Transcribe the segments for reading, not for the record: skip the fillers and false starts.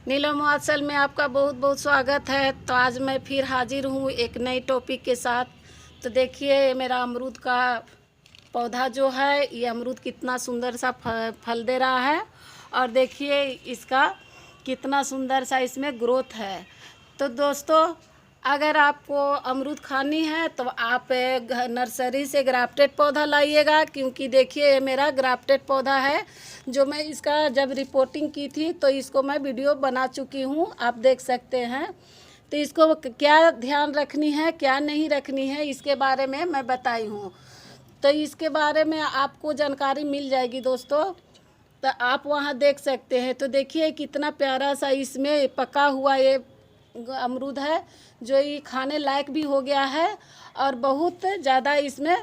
नीलम मुआसल में आपका बहुत बहुत स्वागत है। तो आज मैं फिर हाजिर हूँ एक नई टॉपिक के साथ। तो देखिए मेरा अमरूद का पौधा जो है, ये अमरूद कितना सुंदर सा फल दे रहा है और देखिए इसका कितना सुंदर सा इसमें ग्रोथ है। तो दोस्तों, अगर आपको अमरूद खानी है तो आप नर्सरी से ग्राफ्टेड पौधा लाइएगा, क्योंकि देखिए ये मेरा ग्राफ्टेड पौधा है। जो मैं इसका जब रिपोर्टिंग की थी तो इसको मैं वीडियो बना चुकी हूँ, आप देख सकते हैं। तो इसको क्या ध्यान रखनी है, क्या नहीं रखनी है, इसके बारे में मैं बताई हूँ। तो इसके बारे में आपको जानकारी मिल जाएगी दोस्तों। तो आप वहाँ देख सकते हैं। तो देखिए कितना प्यारा सा इसमें पका हुआ ये अमरूद है, जो ये खाने लायक भी हो गया है और बहुत ज़्यादा इसमें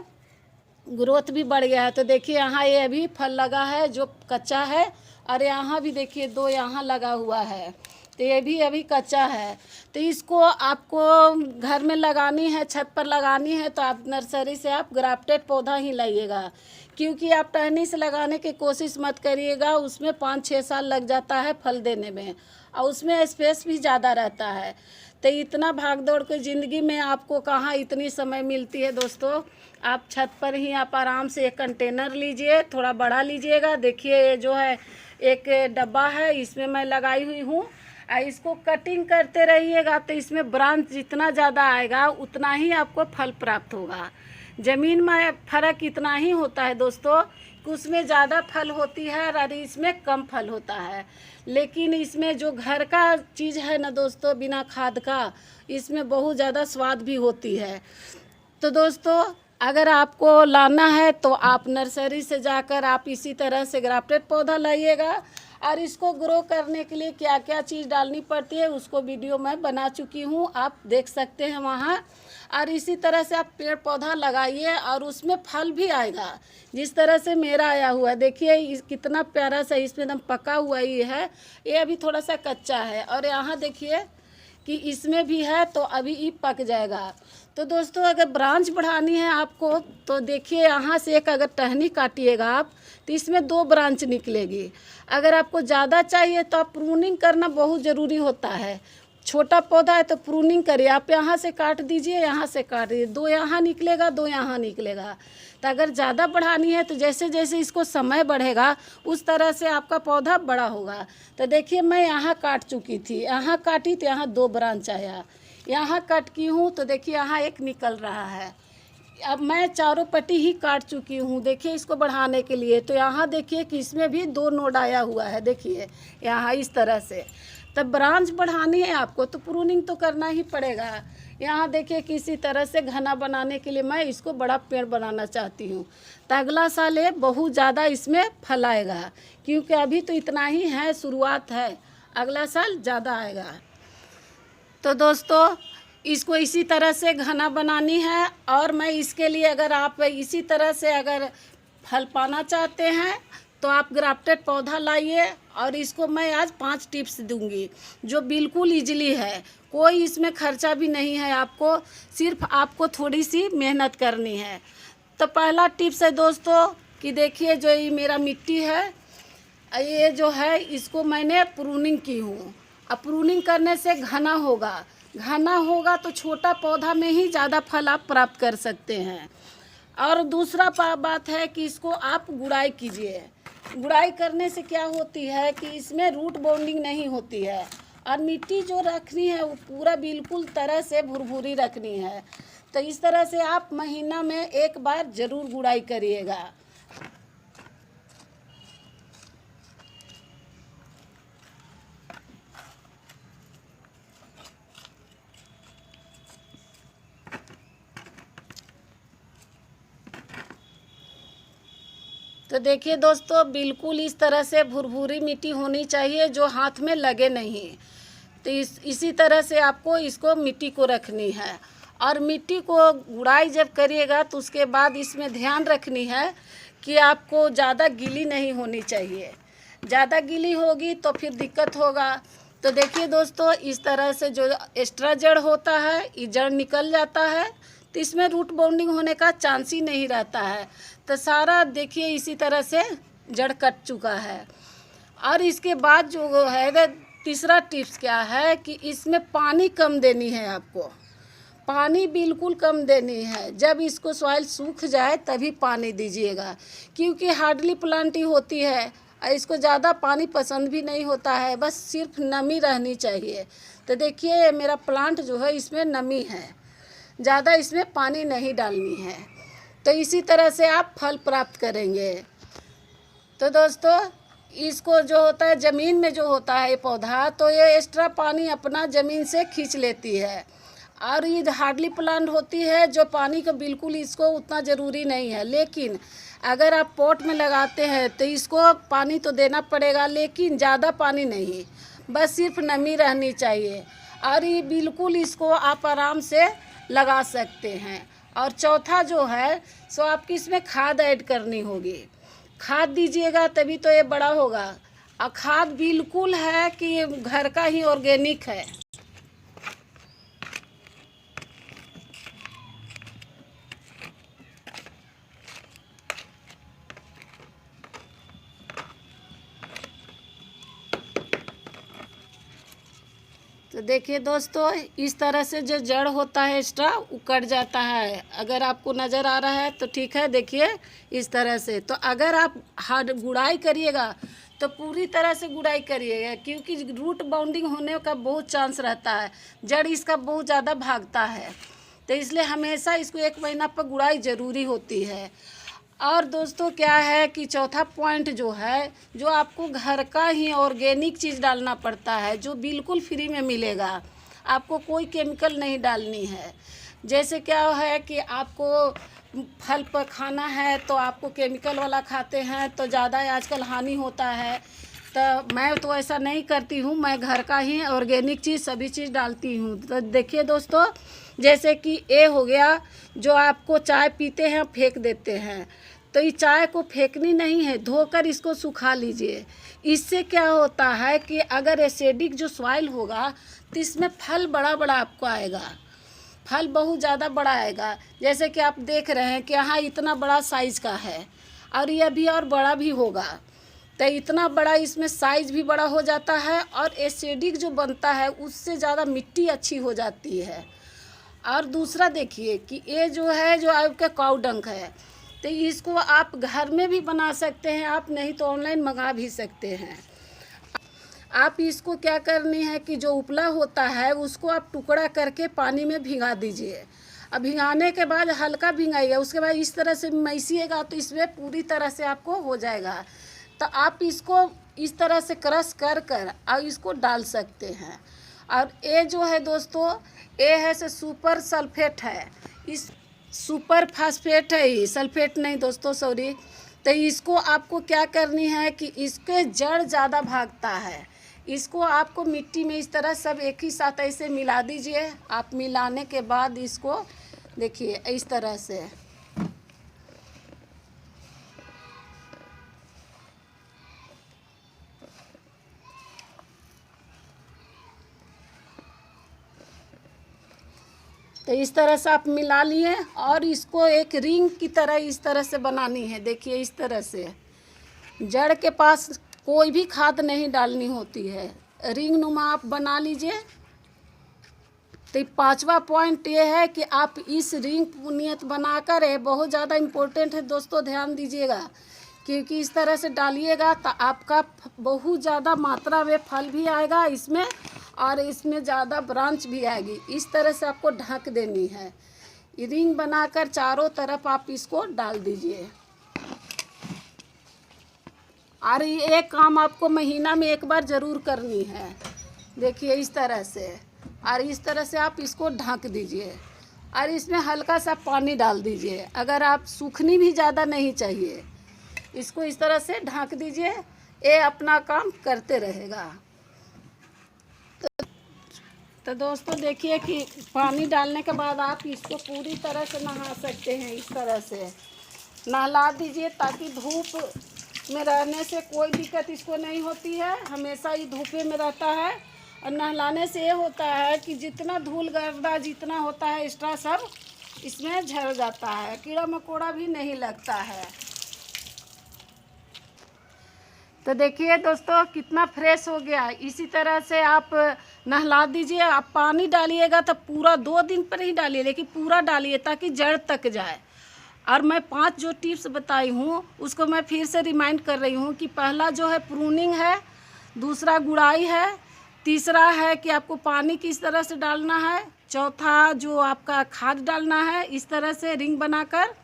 ग्रोथ भी बढ़ गया है। तो देखिए यहाँ ये अभी फल लगा है जो कच्चा है, और यहाँ भी देखिए दो यहाँ लगा हुआ है, तो ये भी अभी कच्चा है। तो इसको आपको घर में लगानी है, छत पर लगानी है, तो आप नर्सरी से आप ग्राफ्टेड पौधा ही लाइएगा, क्योंकि आप टहनी से लगाने की कोशिश मत करिएगा। उसमें 5-6 साल लग जाता है फल देने में, और उसमें स्पेस भी ज़्यादा रहता है। तो इतना भाग दौड़ के ज़िंदगी में आपको कहाँ इतनी समय मिलती है दोस्तों। आप छत पर ही आप आराम से एक कंटेनर लीजिए, थोड़ा बड़ा लीजिएगा। देखिए ये जो है एक डब्बा है, इसमें मैं लगाई हुई हूँ। इसको कटिंग करते रहिएगा तो इसमें ब्रांच जितना ज़्यादा आएगा उतना ही आपको फल प्राप्त होगा। ज़मीन में फ़र्क इतना ही होता है दोस्तों कि उसमें ज़्यादा फल होती है और इसमें कम फल होता है। लेकिन इसमें जो घर का चीज़ है ना दोस्तों, बिना खाद का, इसमें बहुत ज़्यादा स्वाद भी होती है। तो दोस्तों, अगर आपको लाना है तो आप नर्सरी से जाकर आप इसी तरह से ग्राफ्टेड पौधा लाइएगा। और इसको ग्रो करने के लिए क्या क्या चीज़ डालनी पड़ती है उसको वीडियो मैं बना चुकी हूँ, आप देख सकते हैं वहाँ। और इसी तरह से आप पेड़ पौधा लगाइए और उसमें फल भी आएगा, जिस तरह से मेरा आया हुआ है। देखिए कितना प्यारा सा इसमें एकदम पका हुआ ही है, ये अभी थोड़ा सा कच्चा है। और यहाँ देखिए कि इसमें भी है, तो अभी ये पक जाएगा। तो दोस्तों, अगर ब्रांच बढ़ानी है आपको तो देखिए यहाँ से एक अगर टहनी काटिएगा आप तो इसमें 2 ब्रांच निकलेगी। अगर आपको ज़्यादा चाहिए तो आप प्रूनिंग करना बहुत ज़रूरी होता है। छोटा पौधा है तो प्रूनिंग करिए, आप यहाँ से काट दीजिए, यहाँ से काट दीजिए, 2 यहाँ निकलेगा, 2 यहाँ निकलेगा। तो अगर ज़्यादा बढ़ानी है तो जैसे जैसे इसको समय बढ़ेगा उस तरह से आपका पौधा बड़ा होगा। तो देखिए मैं यहाँ काट चुकी थी, यहाँ काटी तो यहाँ 2 ब्रांच आया, यहाँ कट की हूँ तो देखिए यहाँ एक निकल रहा है। अब मैं चारों पट्टी ही काट चुकी हूँ देखिए इसको बढ़ाने के लिए। तो यहाँ देखिए कि इसमें भी 2 नोड आया हुआ है, देखिए यहाँ इस तरह से। तब ब्रांच बढ़ानी है आपको तो प्रूनिंग तो करना ही पड़ेगा। यहाँ देखिए किसी तरह से घना बनाने के लिए मैं इसको बड़ा पेड़ बनाना चाहती हूँ, तो अगला साल ये बहुत ज़्यादा इसमें फल आएगा, क्योंकि अभी तो इतना ही है, शुरुआत है, अगला साल ज़्यादा आएगा। तो दोस्तों, इसको इसी तरह से घना बनानी है। और मैं इसके लिए अगर आप इसी तरह से अगर फल पाना चाहते हैं तो आप ग्राफ्टेड पौधा लाइए। और इसको मैं आज 5 टिप्स दूंगी जो बिल्कुल इजीली है, कोई इसमें खर्चा भी नहीं है आपको, सिर्फ आपको थोड़ी सी मेहनत करनी है। तो पहला टिप्स है दोस्तों कि देखिए जो ये मेरा मिट्टी है, ये जो है इसको मैंने प्रूनिंग की हूँ। अब प्रूनिंग करने से घना होगा तो छोटा पौधा में ही ज़्यादा फल आप प्राप्त कर सकते हैं। और दूसरा बात है कि इसको आप गुड़ाई कीजिए। गुड़ाई करने से क्या होती है कि इसमें रूट बॉन्डिंग नहीं होती है, और मिट्टी जो रखनी है वो पूरा बिल्कुल तरह से भुरभुरी रखनी है। तो इस तरह से आप महीना में एक बार ज़रूर गुड़ाई करिएगा। तो देखिए दोस्तों, बिल्कुल इस तरह से भुरभुरी मिट्टी होनी चाहिए जो हाथ में लगे नहीं। तो इसी तरह से आपको इसको मिट्टी को रखनी है। और मिट्टी को गुड़ाई जब करिएगा तो उसके बाद इसमें ध्यान रखनी है कि आपको ज़्यादा गीली नहीं होनी चाहिए, ज़्यादा गीली होगी तो फिर दिक्कत होगा। तो देखिए दोस्तों, इस तरह से जो एक्स्ट्रा जड़ होता है ये जड़ निकल जाता है, तो इसमें रूट बाउंडिंग होने का चांस ही नहीं रहता है। तो सारा देखिए इसी तरह से जड़ कट चुका है। और इसके बाद जो है तीसरा टिप्स क्या है कि इसमें पानी कम देनी है आपको, पानी बिल्कुल कम देनी है। जब इसको सॉइल सूख जाए तभी पानी दीजिएगा, क्योंकि हार्डली प्लांट ही होती है, इसको ज़्यादा पानी पसंद भी नहीं होता है, बस सिर्फ नमी रहनी चाहिए। तो देखिए मेरा प्लांट जो है इसमें नमी है, ज़्यादा इसमें पानी नहीं डालनी है। तो इसी तरह से आप फल प्राप्त करेंगे। तो दोस्तों इसको जो होता है ज़मीन में जो होता है ये पौधा, तो ये एक्स्ट्रा पानी अपना ज़मीन से खींच लेती है। और ये हार्डली प्लांट होती है जो पानी का बिल्कुल इसको उतना ज़रूरी नहीं है। लेकिन अगर आप पॉट में लगाते हैं तो इसको पानी तो देना पड़ेगा, लेकिन ज़्यादा पानी नहीं, बस सिर्फ नमी रहनी चाहिए। और ये बिल्कुल इसको आप आराम से लगा सकते हैं। और चौथा जो है सो आपकी इसमें खाद ऐड करनी होगी। खाद दीजिएगा तभी तो ये बड़ा होगा। और खाद बिल्कुल है कि ये घर का ही ऑर्गेनिक है। तो देखिए दोस्तों इस तरह से जो जड़ होता है एक्स्ट्रा वो कट जाता है। अगर आपको नज़र आ रहा है तो ठीक है, देखिए इस तरह से। तो अगर आप हार्ड गुड़ाई करिएगा तो पूरी तरह से गुड़ाई करिएगा, क्योंकि रूट बाउंडिंग होने का बहुत चांस रहता है, जड़ इसका बहुत ज़्यादा भागता है। तो इसलिए हमेशा इसको 1 महीना पर गुड़ाई ज़रूरी होती है। और दोस्तों क्या है कि चौथा पॉइंट जो है, जो आपको घर का ही ऑर्गेनिक चीज़ डालना पड़ता है, जो बिल्कुल फ्री में मिलेगा, आपको कोई केमिकल नहीं डालनी है। जैसे क्या है कि आपको फल पर खाना है तो आपको केमिकल वाला खाते हैं तो ज़्यादा आजकल हानि होता है। तो मैं तो ऐसा नहीं करती हूँ, मैं घर का ही ऑर्गेनिक चीज़ सभी चीज़ डालती हूँ। तो देखिए दोस्तों जैसे कि ये हो गया, जो आपको चाय पीते हैं फेंक देते हैं, तो ये चाय को फेंकनी नहीं है, धोकर इसको सुखा लीजिए। इससे क्या होता है कि अगर एसिडिक जो सॉइल होगा तो इसमें फल बड़ा बड़ा आपको आएगा, फल बहुत ज़्यादा बड़ा आएगा। जैसे कि आप देख रहे हैं कि यहाँ इतना बड़ा साइज़ का है और ये अभी और बड़ा भी होगा। तो इतना बड़ा इसमें साइज़ भी बड़ा हो जाता है और एसिडिक जो बनता है उससे ज़्यादा मिट्टी अच्छी हो जाती है। और दूसरा देखिए कि ये जो है जो आपका काऊ डंक है, तो इसको आप घर में भी बना सकते हैं, आप नहीं तो ऑनलाइन मंगा भी सकते हैं। आप इसको क्या करनी है कि जो उपला होता है उसको आप टुकड़ा करके पानी में भिगा दीजिए। अब भिगाने के बाद हल्का भिगाइए, उसके बाद इस तरह से मैसिएगा तो इसमें पूरी तरह से आपको हो जाएगा। तो आप इसको इस तरह से क्रश कर कर और इसको डाल सकते हैं। और ये जो है दोस्तों ये है से सुपर सल्फेट है, इस सुपर फास्फेट है, ये सल्फेट नहीं दोस्तों, सॉरी। तो इसको आपको क्या करनी है कि इसके जड़ ज़्यादा भागता है, इसको आपको मिट्टी में इस तरह सब एक ही साथ ऐसे मिला दीजिए। आप मिलाने के बाद इसको देखिए इस तरह से तो इस तरह से आप मिला लिए और इसको एक रिंग की तरह इस तरह से बनानी है। देखिए इस तरह से जड़ के पास कोई भी खाद नहीं डालनी होती है, रिंग नुमा आप बना लीजिए। तो 5वां पॉइंट ये है कि आप इस रिंग नियत बनाकर, है बहुत ज़्यादा इम्पोर्टेंट है दोस्तों, ध्यान दीजिएगा, क्योंकि इस तरह से डालिएगा तो आपका बहुत ज़्यादा मात्रा में फल भी आएगा इसमें और इसमें ज़्यादा ब्रांच भी आएगी। इस तरह से आपको ढक देनी है, रिंग बनाकर चारों तरफ आप इसको डाल दीजिए। और ये काम आपको महीना में 1 बार ज़रूर करनी है। देखिए इस तरह से, और इस तरह से आप इसको ढक दीजिए और इसमें हल्का सा पानी डाल दीजिए। अगर आप सूखनी भी ज़्यादा नहीं चाहिए, इसको इस तरह से ढक दीजिए, ये अपना काम करते रहेगा। तो दोस्तों देखिए कि पानी डालने के बाद आप इसको पूरी तरह से नहा सकते हैं। इस तरह से नहला दीजिए ताकि धूप में रहने से कोई दिक्कत इसको नहीं होती है, हमेशा ये धूपे में रहता है। और नहलाने से ये होता है कि जितना धूल गर्दा जितना होता है एक्स्ट्रा सब इसमें झड़ जाता है, कीड़ा मकोड़ा भी नहीं लगता है। तो देखिए दोस्तों कितना फ्रेश हो गया। इसी तरह से आप नहला दीजिए। आप पानी डालिएगा तो पूरा 2 दिन पर ही डालिए, लेकिन पूरा डालिए ताकि जड़ तक जाए। और मैं 5 जो टिप्स बताई हूँ उसको मैं फिर से रिमाइंड कर रही हूँ कि पहला जो है प्रूनिंग है, दूसरा गुड़ाई है, तीसरा है कि आपको पानी किस तरह से डालना है, चौथा जो आपका खाद डालना है इस तरह से रिंग बनाकर,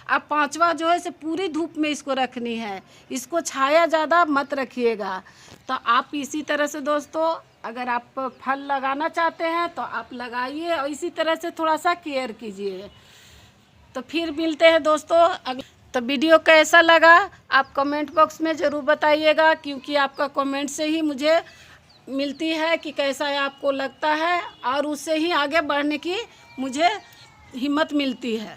अब 5वां जो है से पूरी धूप में इसको रखनी है। इसको छाया ज़्यादा मत रखिएगा। तो आप इसी तरह से दोस्तों अगर आप फल लगाना चाहते हैं तो आप लगाइए और इसी तरह से थोड़ा सा केयर कीजिए। तो फिर मिलते हैं दोस्तों। तो वीडियो कैसा लगा आप कमेंट बॉक्स में ज़रूर बताइएगा, क्योंकि आपका कमेंट से ही मुझे मिलती है कि कैसा आपको लगता है और उससे ही आगे बढ़ने की मुझे हिम्मत मिलती है।